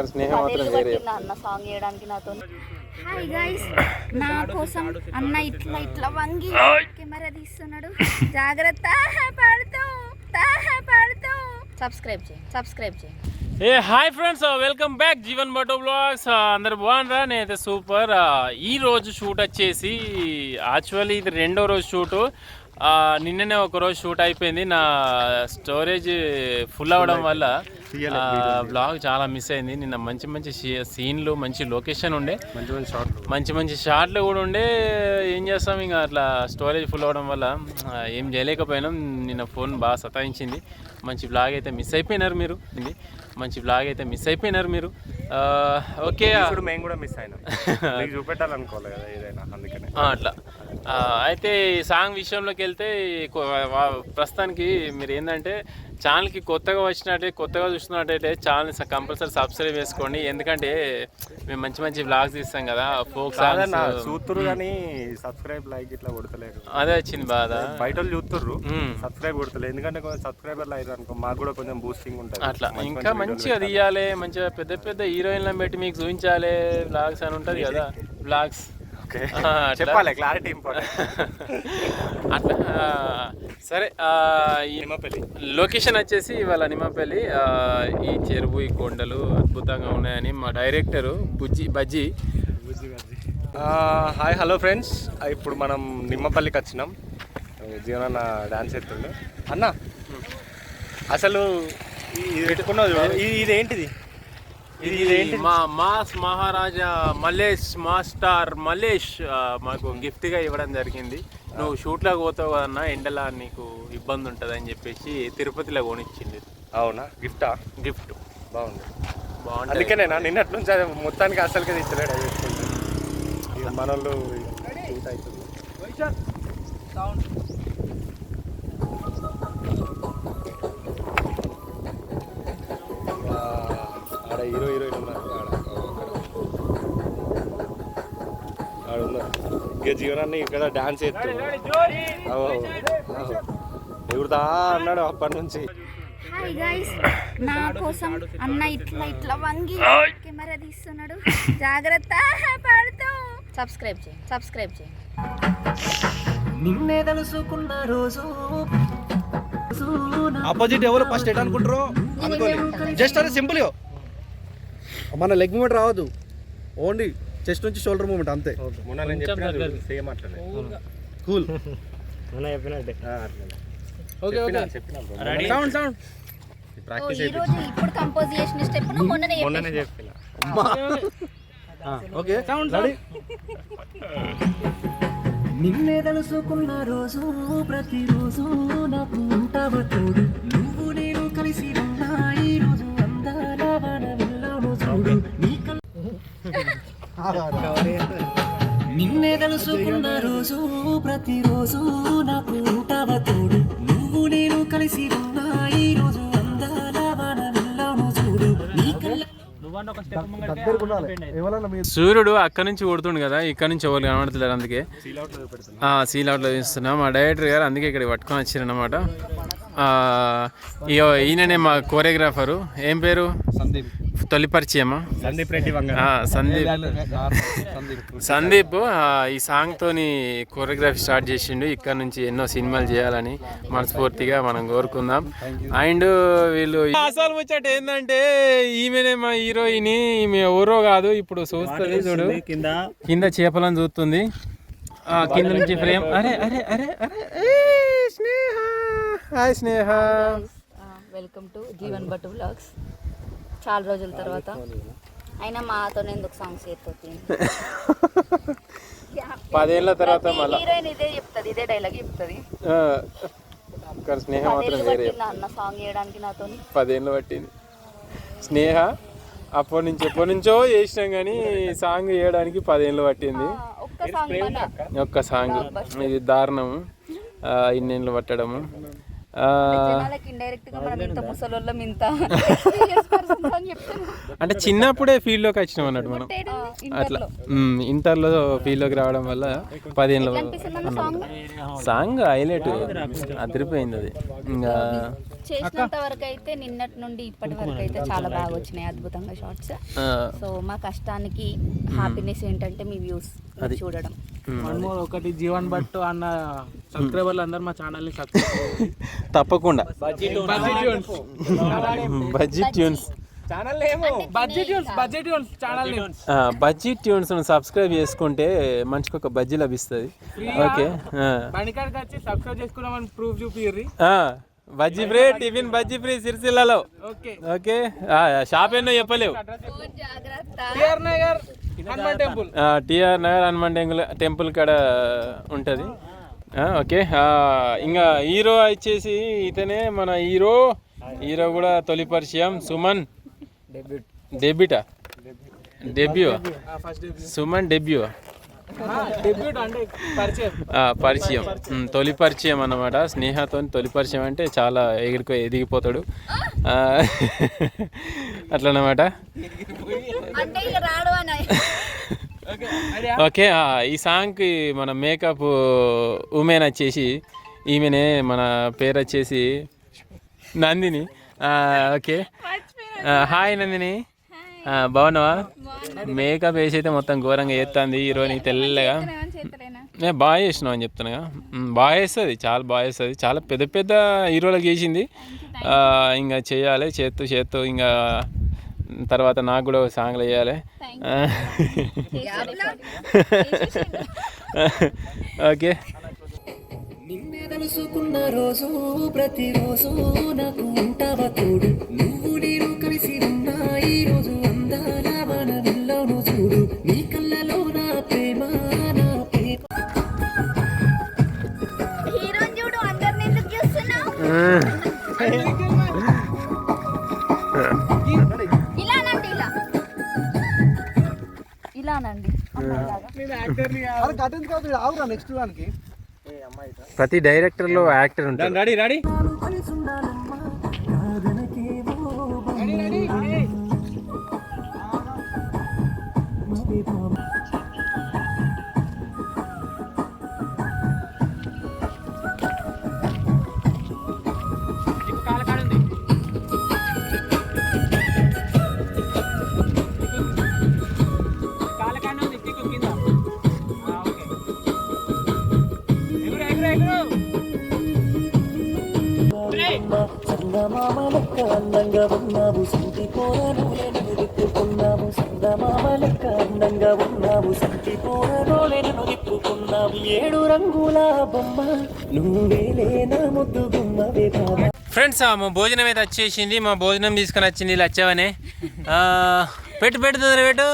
స్నేహం మాత్రం వేరే. అన్న సాంగ్ చేయడానికి నాతో. హాయ్ గైస్, నా కోసం అన్న ఇట్లా ఇట్లా వంగి కెమెరా తీస్తున్నాడు. జాగ్రత్త, పడుతూ సబ్స్క్రైబ్ చేయండి. ఏ hi friends, welcome back Jeevan బటో blogs. అందరు బాగున్నారా? నేనైతే సూపర్. ఈ రోజు షూట్ వచ్చేసి యాక్చువల్లీ ఇది రెండో రోజు షూటు. నిన్ననే ఒకరోజు షూట్ అయిపోయింది. నా స్టోరేజ్ ఫుల్ అవ్వడం వల్ల బ్లాగ్ చాలా మిస్ అయింది. నిన్న మంచి మంచి సీన్లు, మంచి లొకేషన్ ఉండే, మంచి షాట్లు కూడా ఉండే. ఏం చేస్తాం, ఇంకా అట్లా స్టోరేజ్ ఫుల్ అవ్వడం వల్ల ఏం చేయలేకపోయినాం. నిన్న ఫోన్ బాగా సతాయించింది. మంచి బ్లాగ్ అయితే మిస్ అయిపోయినారు మీరు. ఓకే, మేము కూడా మిస్ అయినాం. చూపెట్టాలనుకోవాలి కదా ఏదైనా, అందుకనే అట్లా. అయితే ఈ సాంగ్ విషయంలోకి వెళ్తే ప్రస్తుతానికి మీరు ఏంటంటే ఛానల్కి కొత్తగా చూస్తున్నట్టయితే ఛానల్ కంపల్సరీ సబ్స్క్రైబ్ చేసుకోండి. ఎందుకంటే మేము మంచి బ్లాగ్స్ తీస్తాం కదా, ఫోక్ సాంగ్స్ చూస్తుర్రు కానీ సబ్స్క్రైబ్ లైక్ ఇట్లా కొడతలేరు. అదే వచ్చింది బాధ. బయట వాళ్ళు చూస్తుర్రు, సబ్స్క్రైబ్ కొడతలేదు. ఎందుకంటే కొంచెం సబ్స్క్రైబర్లు అయ్యారు అనుకో, మాకు కూడా కొంచెం బూస్టింగ్ ఉంటుంది. అట్లా ఇంకా మంచిగా తీయాలి, మంచిగా పెద్ద హీరోయిన్లను పెట్టి మీకు చూపించాలి బ్లాగ్స్ అని ఉంటుంది కదా. బ్లాగ్స్ చెప్పాలి, క్లారిటీ ఇంపార్టెంట్. అట్లా సరే. నిమ్మపల్లి లొకేషన్ వచ్చేసి ఇవాళ నిమ్మపల్లి. ఈ చెరువు, ఈ కొండలు అద్భుతంగా ఉన్నాయని మా director bajji. Hi, hello friends. ఇప్పుడు మనం నిమ్మపల్లికి వచ్చినాం. జీవన డాన్స్ ఎత్తుండు అన్న. అసలు ఇది పెట్టుకున్నావు, ఇదేంటిది? ఇది మా మాస్ మహారాజా మాస్టర్ మల్లేష్ మాకు గిఫ్ట్గా ఇవ్వడం జరిగింది. నువ్వు షూట్లోకి పోతావు కదన్నా, ఎండలా నీకు ఇబ్బంది ఉంటుంది అని చెప్పేసి తిరుపతిలో కొనిచ్చింది. అవునా? గిఫ్ట్ బాగుంది. అందుకేనేనా నిన్నటి నుంచి అది మొత్తానికి అసలుగా ఇచ్చలేడు. అది మన వాళ్ళు షూట్ అవుతుంది. ఆడ హీరోయిన్ ఉన్నారు, ఆడున్నారు. ఇక జీవనాన్ని ఇక్కడ డాన్స్ చేస్తూ ఎగురుతా అన్నాడు అప్పటి నుంచి. హాయ్ గైస్, నా కోసం అన్న ఇట్లా ఇట్లా వంగి కెమెరా తీస్తున్నాడు. జాగ్రత్త, పడుతూ సబ్స్క్రైబ్ చేయండి. నిన్నే తెలుసుకున్న రోజు ఆపోజిట్ ఎవరు ఫస్ట్ ఎట్ అనుకుంటారో అనుకోలేదు. జస్ట్ అది సింపుల్. మన లెగ్ మూమెంట్ రావద్దు, ఓన్లీ చెస్ట్ నుంచి షోల్డర్ మూమెంట్ అంతే. కూల్. సౌండ్ ఇప్పుడు కంపోజ్ చేసిన స్టెప్ మొన్ననే చెప్పిన. Okay, sound ready. నిన్నే తెలుసుకున్న రోజు ప్రతిరోజు నాకు ఉంటావ తోడు, నువ్వు నేను కలిసి ఉన్నా ఈ రోజు అందాల వన వెళ్ళాము చూడు. నిన్నే తెలుసుకున్న రోజు ప్రతిరోజు నాకు ఉంటావ తోడు, నువ్వు నేను కలిసి ఉన్నా ఈ రోజు అందాల వన వెళ్ళాము చూడు. సూర్యుడు అక్కడి నుంచి కొడుతుండు కదా, ఇక్కడ నుంచి ఎవరు కనబడతలేరు. అందుకే సీల్ అవుట్లో తీస్తున్నాం. మా డైరెక్టర్ గారు అందుకే ఇక్కడ పట్టుకొని వచ్చారన్నమాట. ఈయననే మా కోరియోగ్రాఫరు. ఏం పేరు? తొలి పరిచయమా? సందీప్ ఈ సాంగ్తోని కోరియోగ్రఫీ స్టార్ట్ చేసిండు. ఇక్కడ నుంచి ఎన్నో సినిమాలు చేయాలని మనస్ఫూర్తిగా మనం కోరుకుందాం. అండ్ వీళ్ళు అసలు ముచ్చట ఏంటంటే ఈమెనే మా హీరోయిన్. ఈమె ఎవరో కాదు, ఇప్పుడు చూస్తుంది చూడు, కింద చేపలను చూస్తుంది, కింద నుంచి ఫ్రేమ్. అరే అరే అరే అరే స్నేహ. Hi Sneha, welcome to Jeevan but blogs. చాలా రోజుల తర్వాత అయినా మాతో ఎందుకు సాంగ్స్ చేస్తుంది? 10 ఏళ్ళ తర్వాత మళ్ళీ హీరోయిన్ ఇదే డైలాగ్ చెప్తుంది. స్నేహ మాత్రం వేరే. అన్న సాంగ్ చేయడానికి నాతో 10 ఏళ్ళు పట్టింది స్నేహ. ఎప్పటి నుంచో చేసినాం కానీ సాంగ్ చేయడానికి 10 ఏళ్ళు పట్టింది. ఒక్క సాంగ్. ఇది దారుణము, ఇన్నేళ్ళు పట్టడము. జనాలకి ఇండైరెక్ట్ గా మనం ఇంత ముసలోళ్ళం ఇంత experience persons అని చెప్తాను. అంటే చిన్నప్పుడే ఫీల్డ్లోకి వచ్చినాం అన్నట్టు మనం అట్లా ఇంటర్లో ఫీల్డ్లోకి రావడం వల్ల 10 ఏళ్ళ సాంగ్ హైలైట్ అదిరిపోయింది అది. ఇంకా చేసినంత వరకు అయితే నిన్నటి నుండి ఇప్పటి వరకు అయితే చాలా బాగా వచ్చినాయి అద్భుతంగా షార్ట్స్. సో మా కష్టానికి హ్యాపీనెస్ ఏంటంటే మీ వ్యూస్ చూడడం. ఒకటి జీవన్ భట్ అన్న సబ్స్క్రైబర్లు అందరూ మా ఛానల్ ని సబ్స్క్రైబ్ తప్పకుండా budget tunes budget tunes subscribe చేసుకుంటే మనిషికి ఒక బజ్జీ లభిస్తుంది. ఓకే బండికాడికి వచ్చి సబ్స్క్రైబ్ చేసుకున్నామని proof చూపిర్రి. Bajji free tiffin bajji free సిరిసిల్లలో. ఓకే షాప్ ఏంటో చెప్పలేవు. TR Nagar Hanuman temple temple కాడ ఉంటుంది. ఓకే ఇంకా హీరో వచ్చేసి ఇతనే మన హీరో కూడా తొలి పరిచయం సుమన్ డెబ్యూటా సుమన్ డెబ్యూ పరిచయం తొలి పరిచయం అన్నమాట. స్నేహతో తొలి పరిచయం అంటే చాలా ఎదిగిపోతాడు అట్లన్నమాట. ఓకే ఈ సాంగ్కి మన మేకప్ ఉమెన్ వచ్చేసి ఈమెనే, మన పేరు వచ్చేసి నందిని. ఓకే హాయ్ నందిని, బాగున్నావా? మేకప్ వేసి అయితే మొత్తం ఘోరంగా చేస్తుంది హీరోని తెల్లగా. నేను బాగా చేసినావు అని చెప్తున్నాగా. బాగా వేస్తుంది, చాలా బాగా వేస్తుంది. చాలా పెద్ద పెద్ద హీరోలకు చేసింది. ఇంకా చేయాలి చేస్తూ ఇంకా తర్వాత నాకు కూడా సాంగ్లు వేయాలి. ఓకే నిన్నే తెలుసుకున్న రోజు ప్రతిరోజు నాకు ఉంటావా తోడు, నువ్వు నేను కలిసి ఉన్నా ఈ రోజు అందాల వనవిల్లోను చూడు, నీ కళ్ళలో నా ప్రేమ నా ప్రేమ. హీరోని చూడు, అందరిని ఎందుకు చూస్తున్నావు? ఇలానండి నెక్స్ట్ దానికి ప్రతి డైరెక్టర్లో యాక్టర్ ఉంటాడు. రెడీ సంగమామ లెక్క అందంగా ఉన్నావు సంటి పోరనోలే నన్ను తిప్పుకున్నావు, సంగమామ లెక్క అందంగా ఉన్నావు సంటి పోరనోలే నన్ను తిప్పుకున్నావు, 7 రంగుల బొమ్మ నువ్వేలే నా ముద్దు గుమ్మవే బాబా. ఫ్రెండ్స్ మా భోజనం అయితే వచ్చేసింది. మా భోజనం తీసుకొని వచ్చింది ఇలా వచ్చావనే. పెట్టుతుంది పెట్టు.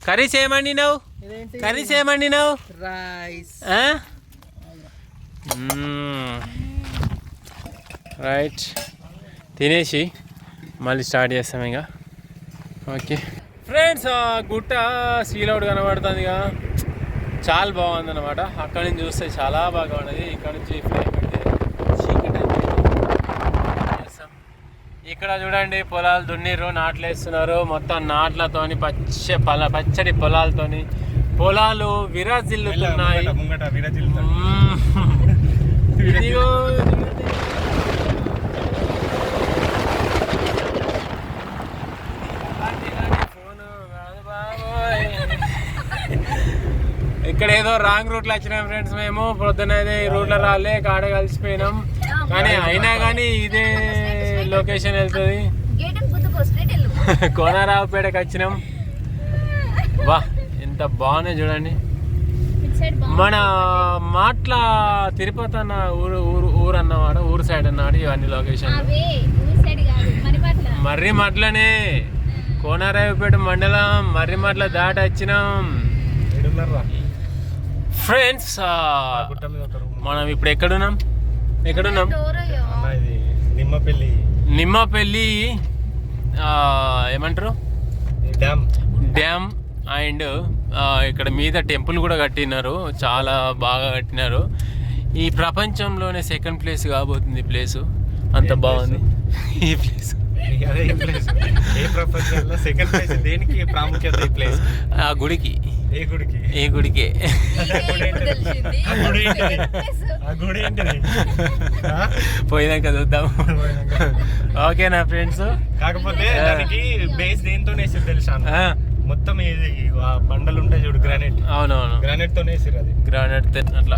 కర్రీస్ ఏమండినావు? రైస్ రైట్ తినేసి మళ్ళీ స్టార్ట్ చేస్తాం ఇక. ఓకే ఫ్రెండ్స్ గుట్ట సీలౌడ్ కనబడుతుంది ఇక, చాలా బాగుంది అనమాట. అక్కడి నుంచి చూస్తే చాలా బాగా ఉన్నది. ఇక్కడ నుంచి ఫ్రేమ్ పెడితే చీకటి చేస్తాం. ఇక్కడ చూడండి పొలాలు దున్నిర్రు, నాట్లు వేస్తున్నారు. మొత్తం నాట్లతోని పచ్చడి పొలాలతోని పొలాలు విరాజిల్లుతున్నాయి. ఇదిగో ఇక్కడ ఏదో రాంగ్ రూట్లో వచ్చినాం ఫ్రెండ్స్. మేము పొద్దున అయితే ఈ రూట్లో రాలే, కాడ కలిసిపోయినాం. కానీ అయినా కానీ ఇదే లొకేషన్ వెళ్తుంది. కోనారావుపేటకి వచ్చినాం. వా ఎంత బాగున్నాయి చూడండి. మన మాట్ల తిరుపతి అన్న ఊరు అన్నవాడు, ఊరు సైడ్ అన్నాడు. ఇవన్నీ లొకేషన్ మర్రిమట్లనే, కోనారావుపేట మండలం మర్రిమట్ల దాటి వచ్చినాం ఫ్రెండ్స్. మనం ఇప్పుడు ఎక్కడున్నాం? నిమ్మపల్లి ఏమంటారు డ్యామ్. అండ్ ఇక్కడ మీద టెంపుల్ కూడా కట్టినారు, చాలా బాగా కట్టినారు. ఈ ప్రపంచంలోనే సెకండ్ ప్లేస్ కాబోతుంది ఈ ప్లేసు. అంత బాగుంది ఈ ప్లేస్. అదే ఈ ప్లేస్ ఏ ప్రపంచంలో సెకండ్ ప్లేస్ దేనికి ప్రాముఖ్యత ఈ ప్లేస్? ఆ గుడికి. ఏ గుడికి? ఏ గుడికే. ఆ గుడి ఏంటిది? పోయినాక చూద్దాం. ఓకేనా ఫ్రెండ్స్? కాకపోతే దానికి బేస్ దేంతో వేసారు తెలుసా? మొత్తం ఇది బండలు ఉంటాయి చూడు, గ్రానైట్. అవునవును, గ్రానైట్ తో వేసారు. అది గ్రానైట్ అట్లా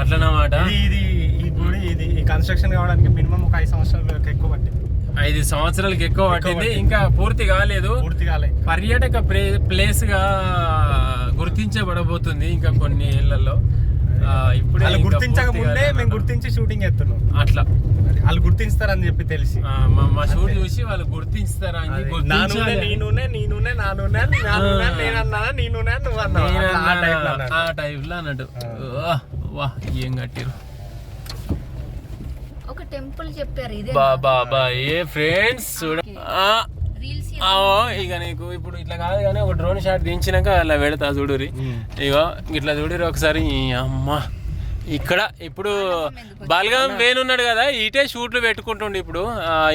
అట్లనమాట. ఇది ఈ గుడి ఇది కన్స్ట్రక్షన్ కావడానికి మినిమం ఒక 5 సంవత్సరాలు ఎక్కువ పట్టింది. 5 సంవత్సరాలకి ఎక్కువ పట్టింది. ఇంకా పూర్తి కాలేదు. పూర్తి కాలేదు. పర్యాటక ప్లేస్ గా గుర్తించబడబోతుంది ఇంకా కొన్ని ఏళ్లలో. ఇప్పుడే వాళ్ళు గుర్తించక ముందే మేము గుర్తించి షూటింగ్ చేస్తున్నాం. అట్లా వాళ్ళు గుర్తిస్తారని చెప్పి తెలిసి మా షూట్ చూసి వాళ్ళు గుర్తిస్తారా అని నీ నూనె నా నూనె నేనన్నా నీ నూనె నువ్వు అన్నా ఆ టైప్ లో అన్నట్టు. వా ఏం కట్టిరు. ఒక టెంపుల్ చెప్పారు ఇదే బాబా ఏ ఫ్రెండ్స్ చూడ. ఇక నీకు ఇప్పుడు ఇట్లా కాదు కానీ ఒక డ్రోన్ షాట్ దించినాక అలా పెడతా చూడురి. ఇగో ఇట్లా చూడురి ఒకసారి. అమ్మ ఇక్కడ ఇప్పుడు బల్గం వేణున్నాడు కదా, ఇటే షూట్లు పెట్టుకుంటుండే. ఇప్పుడు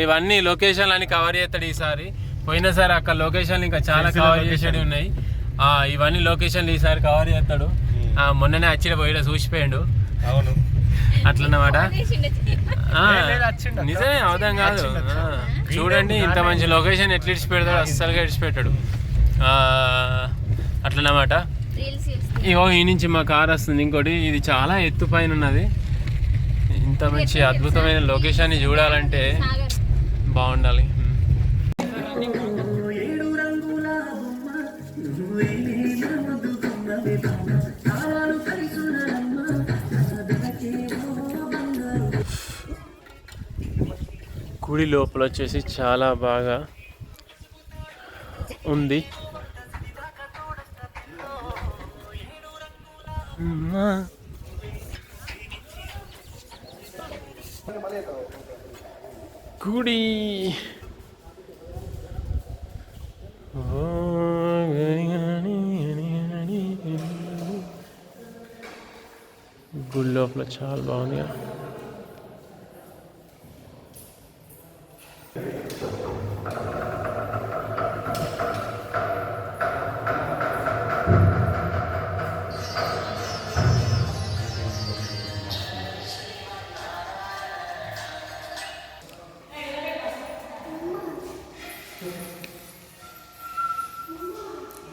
ఇవన్నీ లొకేషన్లు అన్ని కవర్ చేస్తాడు ఈసారి. పోయినసారి అక్కడ లొకేషన్లు ఇంకా చాలా కవర్ చేసేవి ఉన్నాయి. ఇవన్నీ లొకేషన్లు ఈసారి కవర్ చేస్తాడు. మొన్ననే వచ్చిన పోయిన చూసిపోయాడు. అవును అట్లన్నమాట. నిజమే అవదాం కాదు. చూడండి ఇంత మంచి లొకేషన్ ఎట్లా ఇడిచి పెడతాడు, అస్సలుగా ఇడిచి పెట్టాడు. అట్లన్నమాట. ఇగో ఈ నుంచి మా కార్ వస్తుంది. ఇంకోటి ఇది చాలా ఎత్తు పైన ఉన్నది. ఇంత మంచి అద్భుతమైన లొకేషన్ని చూడాలంటే బాగుండాలి. గుడి లోపల వచ్చేసి చాలా బాగా ఉంది. గుడి గుడి లోపల చాలా బాగుంది.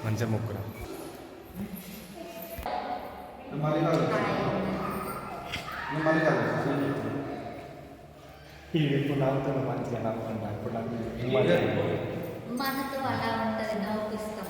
మంచిగా మొక్కురా. ఇప్పుడు నవ్వుతున్నా మంచిగా నవ్వుకుంటా. ఇప్పుడు మనతో అలా ఉంటుంది, నవ్వుపిస్తాం.